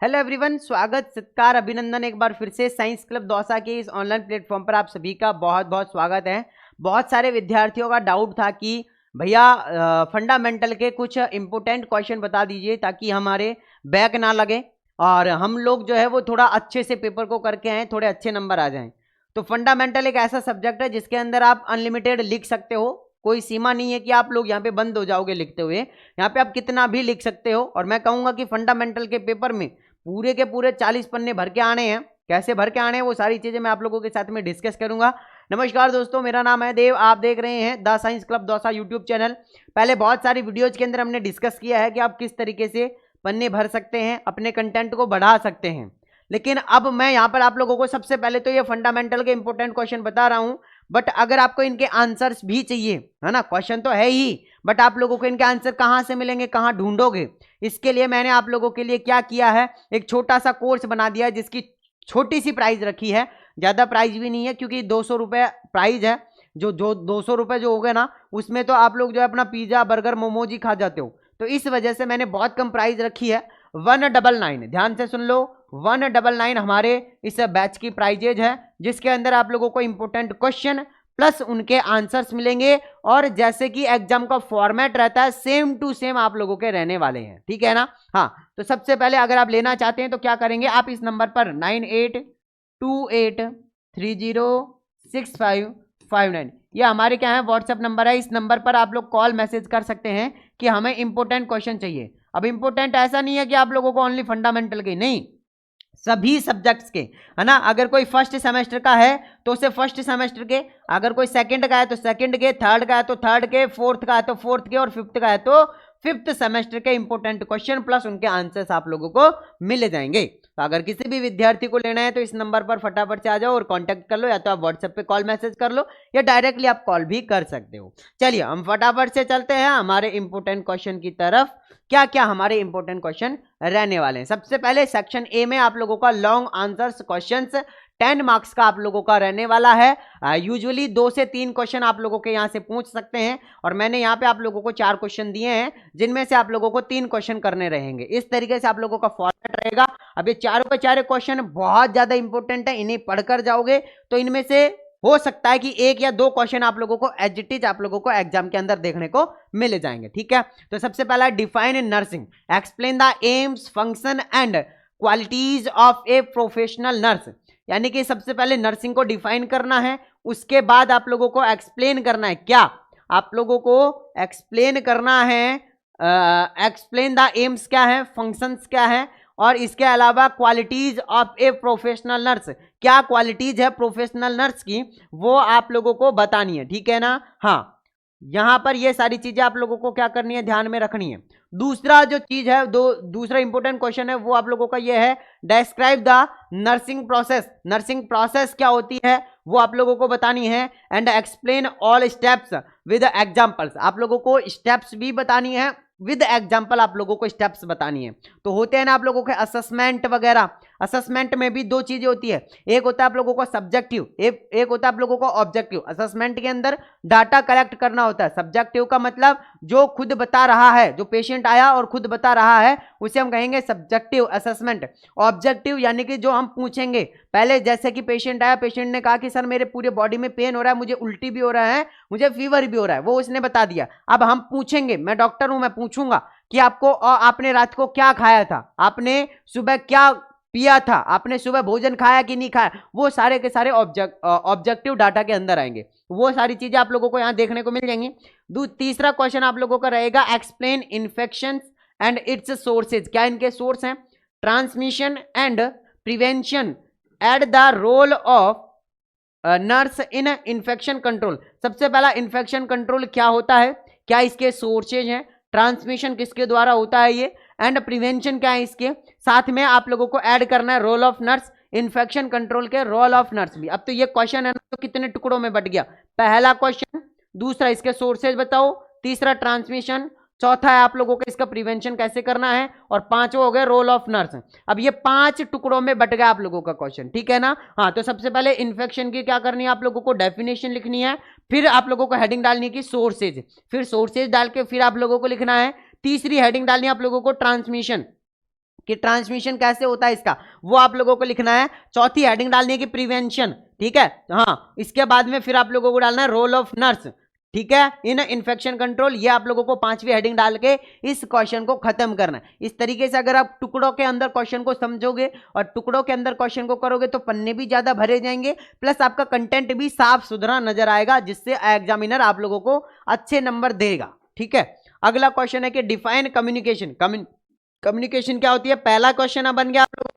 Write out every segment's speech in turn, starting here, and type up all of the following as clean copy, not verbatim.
Hello everyone, स्वागत सत्कार अभिनंदन एक बार फिर से साइंस क्लब दौसा के इस ऑनलाइन प्लेटफॉर्म पर आप सभी का बहुत बहुत स्वागत है। बहुत सारे विद्यार्थियों का डाउट था कि भैया फंडामेंटल के कुछ इंपॉर्टेंट क्वेश्चन बता दीजिए ताकि हमारे बैक ना लगे और हम लोग जो है वो थोड़ा अच्छे से पेपर को करके आए, थोड़े अच्छे नंबर आ जाएं। तो फंडामेंटल एक ऐसा सब्जेक्ट है जिसके अंदर आप अनलिमिटेड लिख सकते हो, कोई सीमा नहीं है कि आप लोग यहाँ पे बंद हो जाओगे लिखते हुए। यहाँ पे आप कितना भी लिख सकते हो और मैं कहूँगा कि फंडामेंटल के पेपर में पूरे के पूरे 40 पन्ने भर के आने हैं। कैसे भर के आने हैं वो सारी चीजें मैं आप लोगों के साथ में डिस्कस करूंगा। नमस्कार दोस्तों, मेरा नाम है देव, आप देख रहे हैं the science club Dausa YouTube channel. पहले बहुत सारी वीडियोज के अंदर हमने डिस्कस किया है कि आप किस तरीके से पन्ने भर सकते हैं, अपने कंटेंट को बढ़ा सकते हैं। लेकिन अब मैं यहाँ पर आप लोगों को सबसे पहले तो ये फंडामेंटल के इंपॉर्टेंट क्वेश्चन बता रहा हूँ, बट अगर आपको इनके आंसर्स भी चाहिए, है ना, क्वेश्चन तो है ही, बट आप लोगों को इनके आंसर कहाँ से मिलेंगे, कहाँ ढूंढोगे, इसके लिए मैंने आप लोगों के लिए क्या किया है, एक छोटा सा कोर्स बना दिया है जिसकी छोटी सी प्राइस रखी है। ज्यादा प्राइस भी नहीं है क्योंकि 200 रुपये प्राइस है। जो 200 रुपये जो हो गए ना, उसमें तो आप लोग जो है अपना पिज्जा बर्गर मोमोज ही खा जाते हो। तो इस वजह से मैंने बहुत कम प्राइस रखी है, 199। ध्यान से सुन लो, 199 हमारे इस बैच की प्राइजेज है, जिसके अंदर आप लोगों को इंपोर्टेंट क्वेश्चन प्लस उनके आंसर्स मिलेंगे और जैसे कि एग्जाम का फॉर्मेट रहता है सेम टू सेम आप लोगों के रहने वाले हैं। ठीक है ना। हाँ, तो सबसे पहले अगर आप लेना चाहते हैं तो क्या करेंगे, आप इस नंबर पर 9828306559, ये हमारे क्या है व्हाट्सएप नंबर है। इस नंबर पर आप लोग कॉल मैसेज कर सकते हैं कि हमें इंपोर्टेंट क्वेश्चन चाहिए। अब इंपोर्टेंट ऐसा नहीं है कि आप लोगों को ओनली फंडामेंटल के, नहीं, सभी सब्जेक्ट्स के, है ना। अगर कोई फर्स्ट सेमेस्टर का है तो उसे फर्स्ट सेमेस्टर के, अगर कोई सेकंड का है तो सेकंड के, थर्ड का है तो थर्ड के, फोर्थ का है तो फोर्थ के और फिफ्थ का है तो फिफ्थ सेमेस्टर के इंपॉर्टेंट क्वेश्चन प्लस उनके आंसर्स आप लोगों को मिल जाएंगे। तो अगर किसी भी विद्यार्थी को लेना है तो इस नंबर पर फटाफट से आ जाओ और कांटेक्ट कर लो, या तो आप व्हाट्सएप पे कॉल मैसेज कर लो या डायरेक्टली आप कॉल भी कर सकते हो। चलिए हम फटाफट से चलते हैं हमारे इंपॉर्टेंट क्वेश्चन की तरफ। क्या क्या हमारे इंपॉर्टेंट क्वेश्चन रहने वाले हैं। सबसे पहले सेक्शन ए में आप लोगों का लॉन्ग आंसर्स क्वेश्चंस 10 मार्क्स का आप लोगों का रहने वाला है। यूजुअली 2 से 3 क्वेश्चन आप लोगों के यहाँ से पूछ सकते हैं और मैंने यहाँ पे आप लोगों को 4 क्वेश्चन दिए हैं जिनमें से आप लोगों को 3 क्वेश्चन करने रहेंगे। इस तरीके से आप लोगों का फॉर्मेट रहेगा। अब ये चारों के चारों क्वेश्चन बहुत ज्यादा इंपॉर्टेंट है, इन्हें पढ़कर जाओगे तो इनमें से हो सकता है कि 1 या 2 क्वेश्चन आप लोगों को एज इट इज आप लोगों को एग्जाम के अंदर देखने को मिल जाएंगे। ठीक है, तो सबसे पहला define in nursing, explain the AIIMS function and qualities of a professional nurse. यानी कि सबसे पहले नर्सिंग को डिफाइन करना है, उसके बाद आप लोगों को एक्सप्लेन करना है। क्या आप लोगों को एक्सप्लेन करना है, एक्सप्लेन द एम्स क्या है, फंक्शंस क्या है, और इसके अलावा qualities of a professional nurse, क्या क्वालिटीज है प्रोफेशनल नर्स की वो आप लोगों को बतानी है। ठीक है ना। हाँ, यहां पर ये सारी चीजें आप लोगों को क्या करनी है, ध्यान में रखनी है। दूसरा जो चीज है, दूसरा इंपॉर्टेंट क्वेश्चन है वो आप लोगों का ये है, describe the nursing process. Nursing process क्या होती है वो आप लोगों को बतानी है। And explain all steps with examples, आप लोगों को स्टेप्स भी बतानी है, विद एग्जाम्पल आप लोगों को स्टेप्स बतानी है। तो होते हैं ना आप लोगों के असेसमेंट वगैरह, असेसमेंट में भी 2 चीजें होती है, एक होता है आप लोगों को सब्जेक्टिव, एक होता है आप लोगों को ऑब्जेक्टिव। असेसमेंट के अंदर डाटा कलेक्ट करना होता है, सब्जेक्टिव का मतलब जो खुद बता रहा है, जो पेशेंट आया और खुद बता रहा है उसे हम कहेंगे सब्जेक्टिव असेसमेंट। ऑब्जेक्टिव यानी कि जो हम पूछेंगे पहले, जैसे कि पेशेंट आया, पेशेंट ने कहा कि सर मेरे पूरे बॉडी में पेन हो रहा है, मुझे उल्टी भी हो रहा है, मुझे फीवर भी हो रहा है, वो उसने बता दिया। अब हम पूछेंगे, मैं डॉक्टर हूं, मैं पूछूंगा कि आपको आपने रात को क्या खाया था, आपने सुबह क्या पिया था, आपने सुबह भोजन खाया कि नहीं खाया, वो सारे के सारे ऑब्जेक्टिव डाटा के अंदर आएंगे। वो सारी चीजें आप लोगों को यहां देखने को मिल जाएंगी। तीसरा क्वेश्चन आप लोगों का रहेगा, explain infection and its sources. क्या इनके सोर्स हैं, transmission and prevention, at the role of nurse in infection control. सबसे पहला इन्फेक्शन कंट्रोल क्या होता है, क्या इसके सोर्सेज हैं, ट्रांसमिशन किसके द्वारा होता है ये, एंड प्रिवेंशन क्या है इसके। साथ में आप लोगों को ऐड करना है role of nurse, infection control के रोल ऑफ नर्स भी। अब तो ये क्वेश्चन है ना, तो कितने टुकड़ों में बट गया, पहला क्वेश्चन, दूसरा इसके सोर्सेज बताओ, तीसरा ट्रांसमिशन, चौथा है आप लोगों को इसका प्रिवेंशन कैसे करना है, और पांचवा हो गया रोल ऑफ नर्स। अब ये 5 टुकड़ों में बट गया आप लोगों का क्वेश्चन। ठीक है ना। हाँ, तो सबसे पहले इन्फेक्शन की क्या करनी है, आप लोगों को डेफिनेशन लिखनी है, फिर आप लोगों को हेडिंग डालनी है कि सोर्सेज, फिर सोर्सेज डाल के फिर आप लोगों को लिखना है, तीसरी हेडिंग डालनी है आप लोगों को ट्रांसमिशन, कि ट्रांसमिशन कैसे होता है इसका, वो आप लोगों को लिखना है। चौथी हेडिंग डालनी है कि प्रिवेंशन, ठीक है। हाँ, इसके बाद में फिर आप लोगों को डालना है रोल ऑफ नर्स, ठीक है, इन इन्फेक्शन कंट्रोल। ये आप लोगों को 5वीं हेडिंग डाल के इस क्वेश्चन को खत्म करना है। इस तरीके से अगर आप टुकड़ों के अंदर क्वेश्चन को समझोगे और टुकड़ों के अंदर क्वेश्चन को करोगे तो पन्ने भी ज्यादा भरे जाएंगे, प्लस आपका कंटेंट भी साफ सुथरा नजर आएगा, जिससे एग्जामिनर आप लोगों को अच्छे नंबर देगा, ठीक है। अगला क्वेश्चन है कि डिफाइन कम्युनिकेशन। कम्युनिकेशन क्या होती है, पहला क्वेश्चन बन गया आप लोगों।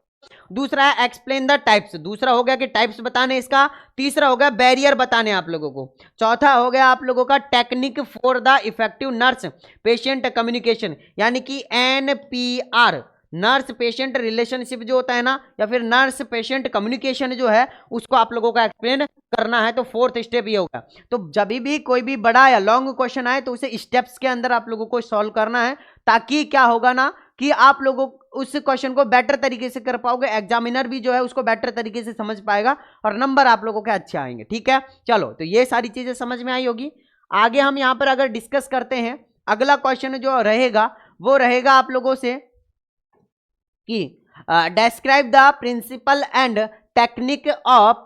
दूसरा है एक्सप्लेन द टाइप्स, दूसरा हो गया कि टाइप्स बताने इसका। तीसरा हो गया बैरियर बताने आप लोगों को। चौथा हो गया आप लोगों का technique for the effective nurse patient communication, यानी कि NPR, नर्स पेशेंट रिलेशनशिप जो होता है ना, या फिर नर्स पेशेंट कम्युनिकेशन जो है, उसको आप लोगों का एक्सप्लेन करना है। तो 4th स्टेप ये होगा। तो जब भी कोई भी बड़ा या लॉन्ग क्वेश्चन आए तो उसे स्टेप्स के अंदर आप लोगों को सॉल्व करना है, ताकि क्या होगा ना कि आप लोगों उस क्वेश्चन को बेटर तरीके से कर पाओगे, एग्जामिनर भी जो है उसको बेटर तरीके से समझ पाएगा और नंबर आप लोगों के अच्छे आएंगे, ठीक है। चलो, तो ये सारी चीजें समझ में आई होगी। आगे हम यहां पर अगर डिस्कस करते हैं, अगला क्वेश्चन जो रहेगा वो रहेगा आप लोगों से कि describe the principle and technique of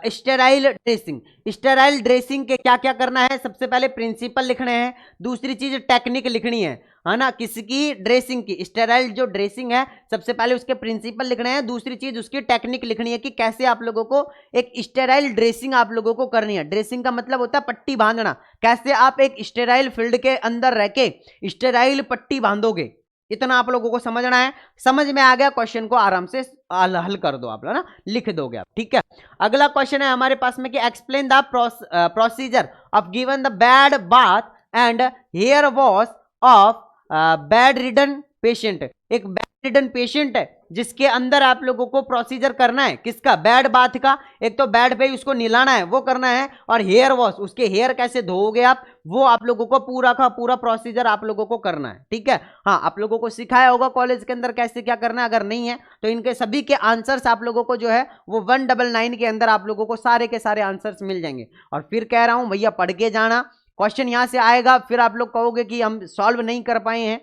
sterile dressing. Sterile dressing के क्या क्या करना है, सबसे पहले प्रिंसिपल लिखने हैं, दूसरी चीज टेक्निक लिखनी है ना, किसकी, ड्रेसिंग की। स्टेराइल जो ड्रेसिंग है, सबसे पहले उसके प्रिंसिपल लिखने हैं, दूसरी चीज उसकी टेक्निक लिखनी है कि कैसे आप लोगों को एक स्टेराइल ड्रेसिंग आप लोगों को करनी है। ड्रेसिंग का मतलब होता है पट्टी बांधना, कैसे आप एक स्टेराइल फील्ड के अंदर रह के स्टेराइल पट्टी बांधोगे, इतना आप लोगों को समझना है। समझ में आ गया, क्वेश्चन को आराम से हल कर दो आप लोग ना, लिख दोगे आप, ठीक है। अगला क्वेश्चन है हमारे पास में कि explain the procedure of given the bed bath and hair wash of bedridden patient. एक बेड रिडन पेशेंट है जिसके अंदर आप लोगों को प्रोसीजर करना है, किसका, बैड बाथ का। एक तो बेड पे उसको निलाना है, वो करना है, और हेयर वॉश, उसके हेयर कैसे धोओगे आप, वो आप लोगों को पूरा का पूरा प्रोसीजर आप लोगों को करना है, ठीक है। हाँ, आप लोगों को सिखाया होगा कॉलेज के अंदर कैसे क्या करना है, अगर नहीं है तो इनके सभी के आंसर्स आप लोगों को जो है वो 199 के अंदर आप लोगों को सारे के सारे आंसर्स मिल जाएंगे। और फिर कह रहा हूं भैया पढ़ के जाना, क्वेश्चन यहां से आएगा, फिर आप लोग कहोगे कि हम सॉल्व नहीं कर पाए हैं,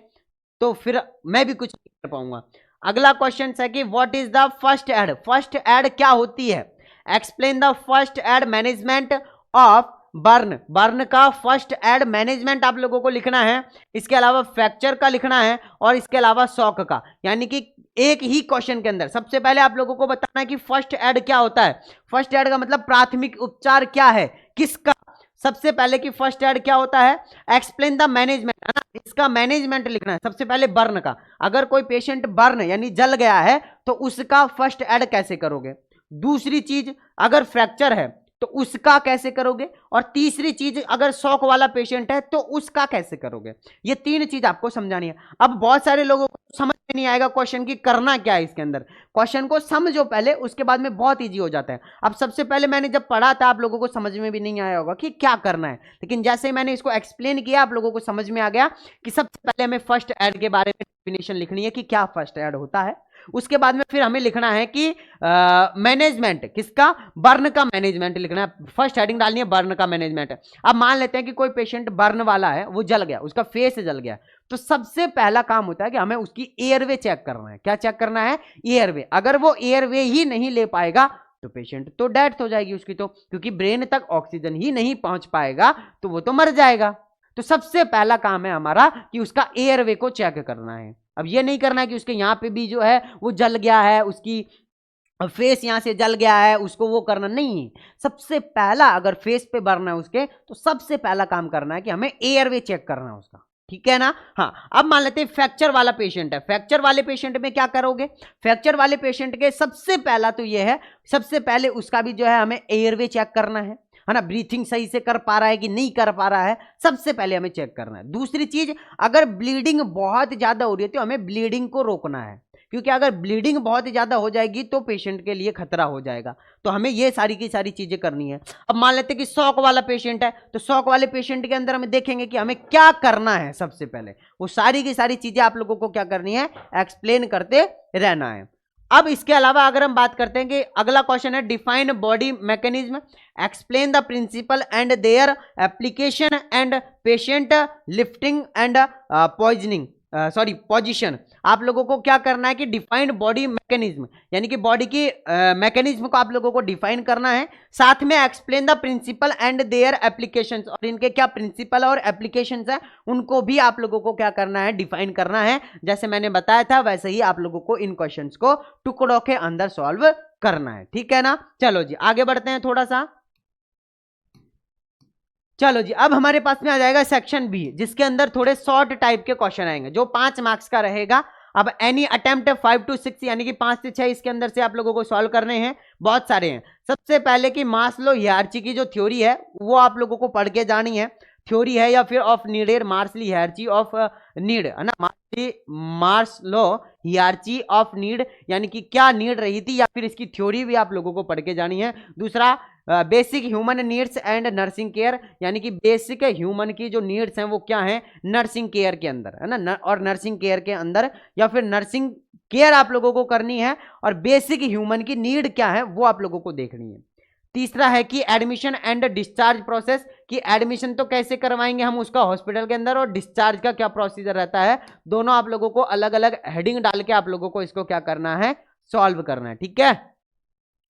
तो फिर मैं भी कुछ नहीं कर पाऊंगा। अगला क्वेश्चन है कि what is the first aid. First aid क्या होती है, explain the first aid management of burn. Burn का फर्स्ट एड मैनेजमेंट आप लोगों को लिखना है। इसके अलावा फ्रैक्चर का लिखना है और इसके अलावा शॉक का, यानी कि एक ही क्वेश्चन के अंदर सबसे पहले आप लोगों को बताना है कि फर्स्ट एड क्या होता है। फर्स्ट एड का मतलब प्राथमिक उपचार क्या है, किसका। सबसे पहले कि फर्स्ट एड क्या होता है, एक्सप्लेन द मैनेजमेंट, है ना, इसका मैनेजमेंट लिखना है सबसे पहले बर्न का। अगर कोई पेशेंट बर्न यानी जल गया है तो उसका फर्स्ट एड कैसे करोगे। दूसरी चीज, अगर फ्रैक्चर है तो उसका कैसे करोगे, और तीसरी चीज अगर शॉक वाला पेशेंट है तो उसका कैसे करोगे। ये 3 चीज आपको समझानी है। अब बहुत सारे लोगों को समझ में नहीं आएगा क्वेश्चन की करना क्या है इसके अंदर। क्वेश्चन को समझो पहले, उसके बाद में बहुत इजी हो जाता है। अब सबसे पहले मैंने जब पढ़ा था आप लोगों को समझ में भी नहीं आया होगा कि क्या करना है, लेकिन जैसे ही मैंने इसको एक्सप्लेन किया आप लोगों को समझ में आ गया कि सबसे पहले हमें फर्स्ट एड के बारे में डेफिनेशन लिखनी है कि क्या फर्स्ट एड होता है। उसके बाद में फिर हमें लिखना है कि मैनेजमेंट, किसका, बर्न का मैनेजमेंट लिखना है। फर्स्ट हेडिंग डालनी है बर्न का मैनेजमेंट। अब मान लेते हैं कि कोई पेशेंट बर्न वाला है, वो जल गया, उसका फेस जल गया, तो सबसे पहला काम होता है कि हमें उसकी एयरवे चेक करना है। क्या चेक करना है, एयरवे। अगर वो एयरवे ही नहीं ले पाएगा तो पेशेंट तो डेथ हो जाएगी उसकी, तो क्योंकि ब्रेन तक ऑक्सीजन ही नहीं पहुंच पाएगा तो वो तो मर जाएगा। तो सबसे पहला काम है हमारा कि उसका एयरवे को चेक करना है। अब ये नहीं करना है कि उसके यहाँ पे भी जो है वो जल गया है, उसकी फेस यहाँ से जल गया है, उसको वो करना नहीं है। सबसे पहला अगर फेस पे बर्न है उसके, तो सबसे पहला काम करना है कि हमें एयरवे चेक करना है उसका, ठीक है ना। हाँ, अब मान लेते हैं फ्रैक्चर वाला पेशेंट है। फ्रैक्चर वाले पेशेंट में क्या करोगे, फ्रैक्चर वाले पेशेंट के सबसे पहला तो ये है, सबसे पहले उसका भी जो है हमें एयरवे चेक करना है ना, ब्रीथिंग सही से कर पा रहा है कि नहीं कर पा रहा है, सबसे पहले हमें चेक करना है। दूसरी चीज, अगर ब्लीडिंग बहुत ज्यादा हो रही है तो हमें ब्लीडिंग को रोकना है, क्योंकि अगर ब्लीडिंग बहुत ज्यादा हो जाएगी तो पेशेंट के लिए खतरा हो जाएगा। तो हमें ये सारी की सारी चीजें करनी है। अब मान लेते हैं कि शॉक वाला पेशेंट है, तो शॉक वाले पेशेंट के अंदर हम देखेंगे कि हमें क्या करना है। सबसे पहले वो सारी की सारी चीजें आप लोगों को क्या करनी है, एक्सप्लेन करते रहना है। अब इसके अलावा अगर हम बात करते हैं कि अगला क्वेश्चन है define body mechanism, explain the principle and their application and patient lifting and poisoning. Position, आप लोगों को क्या करना है कि डिफाइंड बॉडी मैकेनिज्म, यानी कि बॉडी की मैकेनिज्म को आप लोगों को डिफाइन करना है। साथ में explain the principle and their applications, और इनके क्या प्रिंसिपल और एप्लीकेशंस है उनको भी आप लोगों को क्या करना है, डिफाइन करना है। जैसे मैंने बताया था वैसे ही आप लोगों को इन क्वेश्चंस को टुकड़ों के अंदर सॉल्व करना है, ठीक है ना। चलो जी आगे बढ़ते हैं थोड़ा सा। चलो जी अब हमारे पास में आ जाएगा सेक्शन बी, जिसके अंदर थोड़े शॉर्ट टाइप के क्वेश्चन आएंगे जो 5 मार्क्स का रहेगा। अब एनी अटेम्प्ट 5 to 6 यानी कि 5 से 6 इसके अंदर से आप लोगों को सॉल्व करने हैं, बहुत सारे हैं। सबसे पहले कि मास्लो हियरार्ची की जो थ्योरी है वो आप लोगों को पढ़ के जानी है। थ्योरी है या फिर ऑफ नीडेड मार्सली हियरार्ची ऑफ नीड, है ना, मार्सलो हियरार्ची ऑफ नीड, यानी कि क्या नीड रही थी या फिर इसकी थ्योरी भी आप लोगों को पढ़ के जानी है। दूसरा basic human needs and nursing care, यानी कि बेसिक ह्यूमन की जो नीड्स हैं वो क्या हैं नर्सिंग केयर के अंदर, है ना, और नर्सिंग केयर के अंदर या फिर नर्सिंग केयर आप लोगों को करनी है और बेसिक ह्यूमन की नीड क्या है वो आप लोगों को देखनी है। तीसरा है कि एडमिशन एंड डिस्चार्ज प्रोसेस, कि एडमिशन तो कैसे करवाएंगे हम उसका हॉस्पिटल के अंदर और डिस्चार्ज का क्या प्रोसीजर रहता है, दोनों आप लोगों को अलग अलग हेडिंग डाल के आप लोगों को इसको क्या करना है, सॉल्व करना है, ठीक है।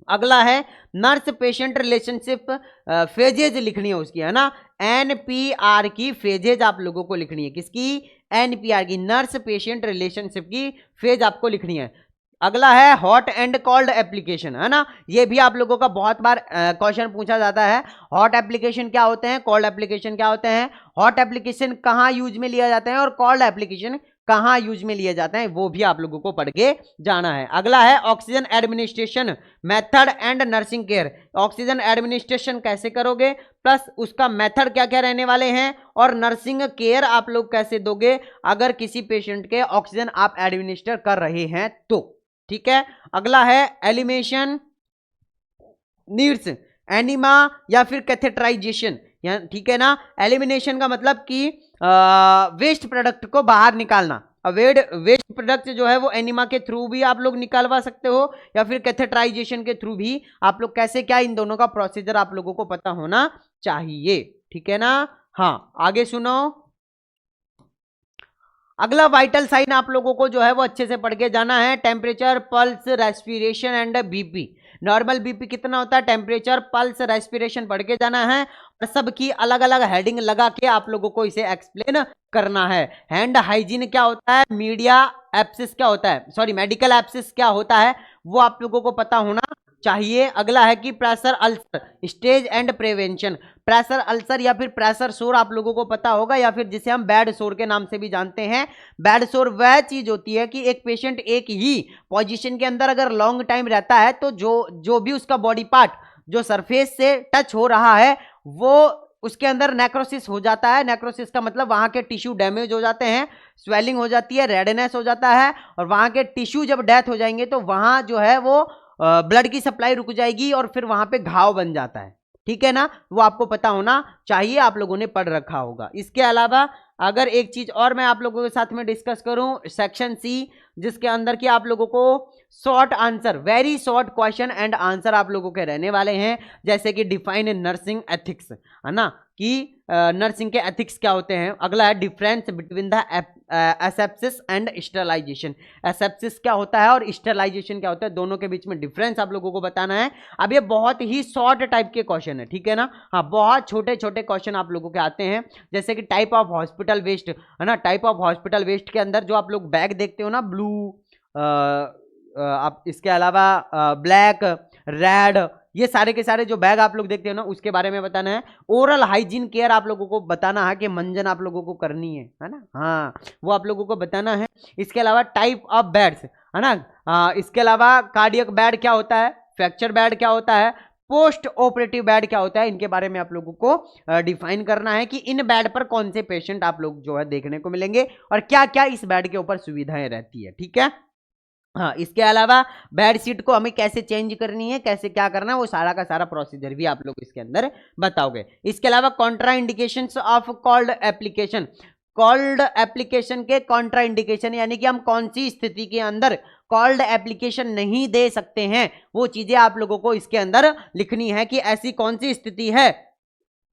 अगला है नर्स पेशेंट रिलेशनशिप फेजेज लिखनी है उसकी, है ना, एनपीआर की फेजेज आप लोगों को लिखनी है, किसकी, एनपीआर की, नर्स पेशेंट रिलेशनशिप की फेज आपको लिखनी है। अगला है हॉट एंड कोल्ड एप्लीकेशन, है ना, ये भी आप लोगों का बहुत बार क्वेश्चन पूछा जाता है। हॉट एप्लीकेशन क्या होते हैं, कोल्ड एप्लीकेशन क्या होते हैं, हॉट एप्लीकेशन कहाँ यूज में लिया जाता है और कोल्ड एप्लीकेशन कहाँ यूज में लिए जाते हैं, वो भी आप लोगों को पढ़ के जाना है। अगला है oxygen administration method and nursing care, oxygen administration कैसे करोगे प्लस उसका मेथड क्या क्या रहने वाले हैं और नर्सिंग केयर आप लोग कैसे दोगे अगर किसी पेशेंट के ऑक्सीजन आप एडमिनिस्टर कर रहे हैं तो, ठीक है। अगला है एलिमिनेशन नीड्स, एनिमा या फिर कैथेटराइजेशन, ठीक है ना। एलिमिनेशन का मतलब कि वेस्ट प्रोडक्ट को बाहर निकालना, वेस्ट प्रोडक्ट जो है वो एनिमा के थ्रू भी आप लोग निकालवा सकते हो या फिर कैथेटराइजेशन के थ्रू भी आप लोग, कैसे क्या, इन दोनों का प्रोसीजर आप लोगों को पता होना चाहिए, ठीक है ना। हाँ आगे सुनो। अगला वाइटल साइन आप लोगों को जो है वो अच्छे से पढ़ के जाना है, temperature, pulse, respiration and BP. Normal BP कितना होता है, टेम्परेचर, पल्स, रेस्पिरेशन पढ़ के जाना है और सबकी अलग अलग हेडिंग लगा के आप लोगों को इसे एक्सप्लेन करना है। हैंड हाइजीन क्या होता है, मीडिया एप्सिस क्या होता है, सॉरी मेडिकल एप्सिस क्या होता है वो आप लोगों को पता होना चाहिए। अगला है कि pressure ulcer stage and prevention, pressure ulcer या फिर प्रेशर सोर आप लोगों को पता होगा या फिर जिसे हम बैड सोर के नाम से भी जानते हैं। बैड सोर वह चीज होती है कि एक पेशेंट एक ही पोजीशन के अंदर अगर लॉन्ग टाइम रहता है तो जो भी उसका बॉडी पार्ट जो सरफेस से टच हो रहा है वो उसके अंदर नेक्रोसिस हो जाता है। नेक्रोसिस का मतलब वहां के टिश्यू डैमेज हो जाते हैं, स्वेलिंग हो जाती है, रेडनेस हो जाता है और वहां के टिश्यू जब डेथ हो जाएंगे तो वहां जो है वो ब्लड की सप्लाई रुक जाएगी और फिर वहां पे घाव बन जाता है, ठीक है ना, वो आपको पता होना चाहिए, आप लोगों ने पढ़ रखा होगा। इसके अलावा अगर एक चीज और मैं आप लोगों के साथ में डिस्कस करूं, सेक्शन सी, जिसके अंदर की आप लोगों को short answer, very short question and answer आप लोगों के रहने वाले हैं, जैसे कि डिफाइन नर्सिंग एथिक्स, है ना, कि नर्सिंग के एथिक्स क्या होते हैं। अगला है difference between the asepsis and sterilization, asepsis क्या होता है और स्टरलाइजेशन क्या होता है, दोनों के बीच में डिफरेंस आप लोगों को बताना है। अब ये बहुत ही शॉर्ट टाइप के क्वेश्चन है, ठीक है ना, हाँ बहुत छोटे छोटे क्वेश्चन आप लोगों के आते हैं, जैसे कि टाइप ऑफ हॉस्पिटल वेस्ट, है ना, टाइप ऑफ हॉस्पिटल वेस्ट के अंदर जो आप लोग बैग देखते हो ना, ब्लू, आप इसके अलावा ब्लैक, रेड, ये सारे के सारे जो बैग आप लोग देखते हो ना उसके बारे में बताना है। ओरल हाइजीन केयर आप लोगों को बताना है कि मंजन आप लोगों को करनी है ना, हाँ वो आप लोगों को बताना है। इसके अलावा टाइप ऑफ बेड्स, है ना, इसके अलावा कार्डियक बेड क्या होता है, फ्रैक्चर बेड क्या होता है, पोस्ट ऑपरेटिव बेड क्या होता है, इनके बारे में आप लोगों को डिफाइन करना है कि इन बेड पर कौन से पेशेंट आप लोग जो है देखने को मिलेंगे और क्या क्या इस बेड के ऊपर सुविधाएं रहती है, ठीक है। हाँ इसके अलावा बेड शीट को हमें कैसे चेंज करनी है, कैसे क्या करना है, वो सारा का सारा प्रोसीजर भी आप लोग इसके अंदर बताओगे। इसके अलावा Contra indications of called application, called application के कॉन्ट्रा इंडिकेशन यानी कि हम कौन सी स्थिति के अंदर कॉल्ड एप्लीकेशन नहीं दे सकते हैं, वो चीजें आप लोगों को इसके अंदर लिखनी है कि ऐसी कौन सी स्थिति है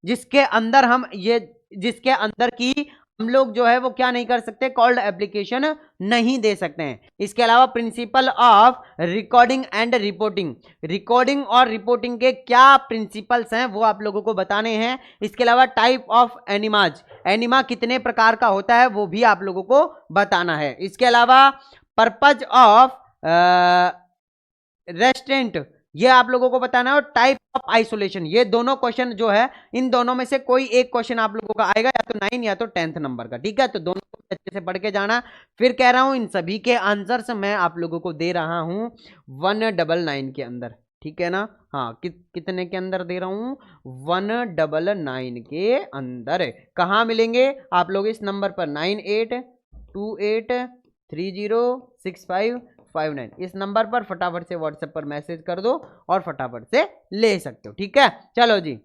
जिसके अंदर हम ये, जिसके अंदर की हम लोग जो है वो क्या नहीं कर सकते, कॉल्ड एप्लीकेशन नहीं दे सकते हैं। इसके अलावा principle of recording and reporting, recording और रिपोर्टिंग के क्या प्रिंसिपल्स हैं वो आप लोगों को बताने हैं। इसके अलावा टाइप ऑफ एनिमाज, एनिमा कितने प्रकार का होता है वो भी आप लोगों को बताना है। इसके अलावा पर्पज ऑफ रेस्टेंट ये आप लोगों को बताना है, और टाइप ऑफ आइसोलेशन, ये दोनों क्वेश्चन जो है इन दोनों में से कोई एक क्वेश्चन आप लोगों का आएगा, या तो 9 या तो 10th नंबर का, ठीक है। तो दोनों को अच्छे से पढ़ के जाना। फिर कह रहा हूं इन सभी के आंसर्स मैं आप लोगों को दे रहा हूं 199 के अंदर, ठीक है ना। हाँ, कितने के अंदर दे रहा हूं, 199 के अंदर। कहाँ मिलेंगे आप लोग, इस नंबर पर 9828306559, इस नंबर पर फटाफट से व्हाट्सएप पर मैसेज कर दो और फटाफट से ले सकते हो, ठीक है। चलो जी,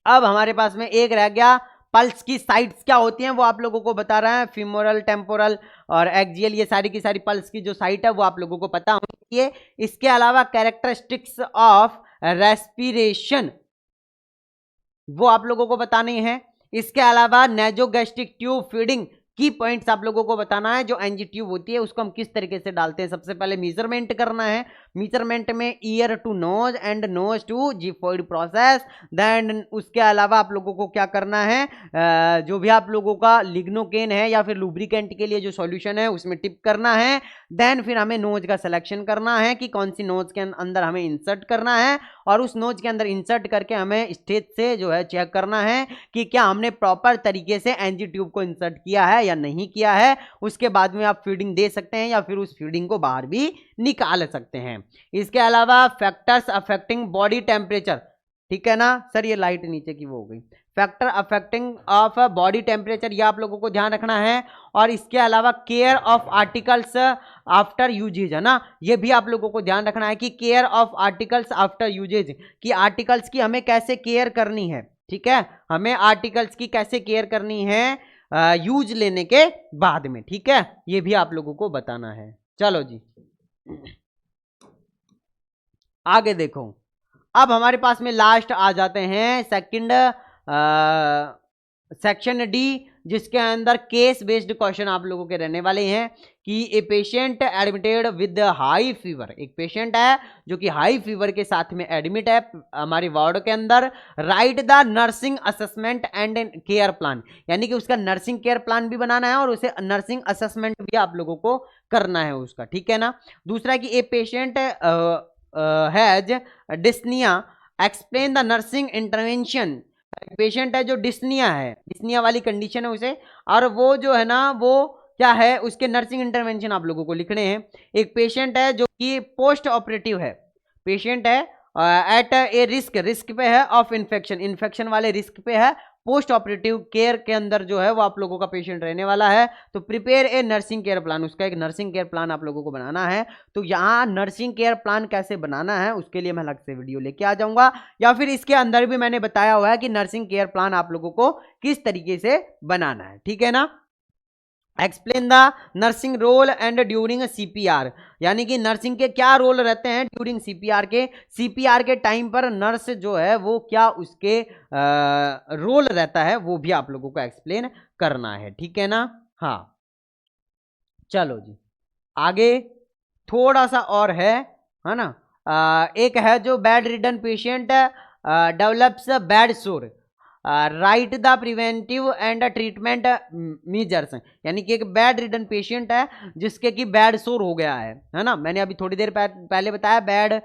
अब हमारे पास में एक रह गया, पल्स की साइट्स क्या होती हैं वो आप लोगों को बता रहा है। फीमोरल, टेम्पोरल और एक्सियल, ये सारी की सारी पल्स की जो साइट है वो आप लोगों को पता होनी चाहिए। इसके अलावा कैरेक्टरिस्टिक्स ऑफ रेस्पिरेशन वो आप लोगों को बतानी है। इसके अलावा नेजोगैस्ट्रिक ट्यूब फीडिंग की पॉइंट्स आप लोगों को बताना है। जो एनजी ट्यूब होती है उसको हम किस तरीके से डालते हैं, सबसे पहले मेजरमेंट करना है। मेजरमेंट में ear to nose and nose to xiphoid process. Then उसके अलावा आप लोगों को क्या करना है, जो भी आप लोगों का लिग्नोकेन है या फिर लुब्रिकेंट के लिए जो सॉल्यूशन है उसमें टिप करना है। देन फिर हमें नोज का सिलेक्शन करना है कि कौन सी नोज के अंदर हमें इंसर्ट करना है, और उस नोज के अंदर इंसर्ट करके हमें स्टेज से जो है चेक करना है कि क्या हमने प्रॉपर तरीके से एनजी ट्यूब को इंसर्ट किया है या नहीं किया है। उसके बाद में आप फीडिंग दे सकते हैं या फिर उस फीडिंग को बाहर भी निकाल सकते हैं। इसके अलावा फैक्टर्स अफेक्टिंग बॉडी टेम्परेचर, ठीक है ना सर, ये लाइट नीचे की वो हो गई। Factor affecting of body temperature, ये आप लोगों को ध्यान रखना है। और इसके अलावा care of articles after usages, है ना, ये भी आप लोगों को ध्यान रखना है कि care of articles after usages, कि आर्टिकल्स की हमें कैसे केयर करनी है, ठीक है, हमें आर्टिकल्स की कैसे केयर करनी है यूज लेने के बाद में, ठीक है, ये भी आप लोगों को बताना है। चलो जी आगे देखो, अब हमारे पास में लास्ट आ जाते हैं सेकंड सेक्शन डी, जिसके अंदर केस बेस्ड क्वेश्चन आप लोगों के रहने वाले हैं कि a patient admitted with high fever, एक पेशेंट है जो कि हाई फीवर के साथ में एडमिट है हमारे वार्ड के अंदर। Right the nursing assessment and care plan, यानी कि उसका नर्सिंग केयर प्लान भी बनाना है और उसे नर्सिंग असेसमेंट भी आप लोगों को करना है उसका, ठीक है ना। दूसरा कि a patient has dyspnoea, explain the nursing intervention, patient है जो डिस्निया है, डिस्निया वाली कंडीशन है उसे, और वो जो है ना वो क्या है, उसके नर्सिंग इंटरवेंशन आप लोगों को लिखने हैं। एक पेशेंट है जो कि पोस्ट ऑपरेटिव है, पेशेंट है एट ए रिस्क पे है ऑफ इन्फेक्शन, इन्फेक्शन वाले रिस्क पे है, पोस्ट ऑपरेटिव केयर के अंदर जो है वो आप लोगों का पेशेंट रहने वाला है। तो prepare a nursing care plan, उसका एक नर्सिंग केयर प्लान आप लोगों को बनाना है। तो यहाँ नर्सिंग केयर प्लान कैसे बनाना है उसके लिए मैं अलग से वीडियो लेके आ जाऊंगा, या फिर इसके अंदर भी मैंने बताया हुआ है कि नर्सिंग केयर प्लान आप लोगों को किस तरीके से बनाना है, ठीक है ना। Explain the nursing role and during CPR, यानी कि नर्सिंग के क्या रोल रहते हैं ड्यूरिंग सीपीआर के, सीपीआर के टाइम पर नर्स जो है वो क्या उसके रोल रहता है वो भी आप लोगों को एक्सप्लेन करना है, ठीक है ना। हाँ चलो जी आगे थोड़ा सा और है ना। एक है जो bedridden patient develops bad sore, right the preventive and treatment measures, यानी कि एक बेड रिडन पेशेंट है जिसके कि बेड सोर हो गया है ना, मैंने अभी थोड़ी देर पहले बताया बेड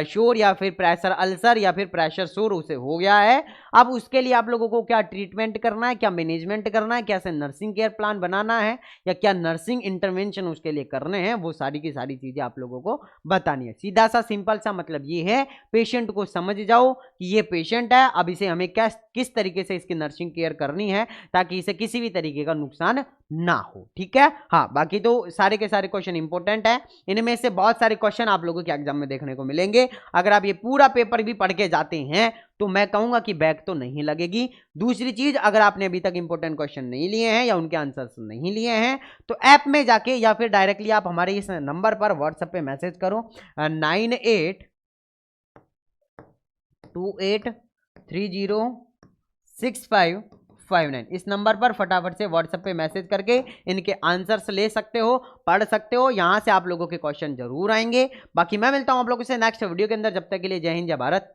शोर या फिर प्रेशर अल्सर या फिर प्रेशर शोर उसे हो गया है। अब उसके लिए आप लोगों को क्या ट्रीटमेंट करना है, क्या मैनेजमेंट करना है, कैसे नर्सिंग केयर प्लान बनाना है, या क्या नर्सिंग इंटरवेंशन उसके लिए करने हैं, वो सारी की सारी चीजें आप लोगों को बतानी है। सीधा सा सिंपल सा मतलब ये है, पेशेंट को समझ जाओ कि ये पेशेंट है, अब इसे हमें किस तरीके से इसकी नर्सिंग केयर करनी है ताकि इसे किसी भी तरीके का नुकसान ना हो, ठीक है। हाँ बाकी तो सारे के सारे क्वेश्चन इंपॉर्टेंट है, इनमें से बहुत सारे क्वेश्चन आप लोगों के एग्जाम में देखने को मिलेंगे। अगर आप ये पूरा पेपर भी पढ़ के जाते हैं तो मैं कहूंगा कि बैक तो नहीं लगेगी। दूसरी चीज, अगर आपने अभी तक इंपॉर्टेंट क्वेश्चन नहीं लिए हैं या उनके आंसर्स नहीं लिए हैं तो ऐप में जाके या फिर डायरेक्टली आप हमारे इस नंबर पर व्हाट्सएप पे मैसेज करो 9828306559, 59। इस नंबर पर फटाफट से व्हाट्सएप पे मैसेज करके इनके आंसर्स ले सकते हो, पढ़ सकते हो। यहां से आप लोगों के क्वेश्चन जरूर आएंगे। बाकी मैं मिलता हूं आप लोगों से नेक्स्ट वीडियो के अंदर। जब तक के लिए जय हिंद, जय भारत।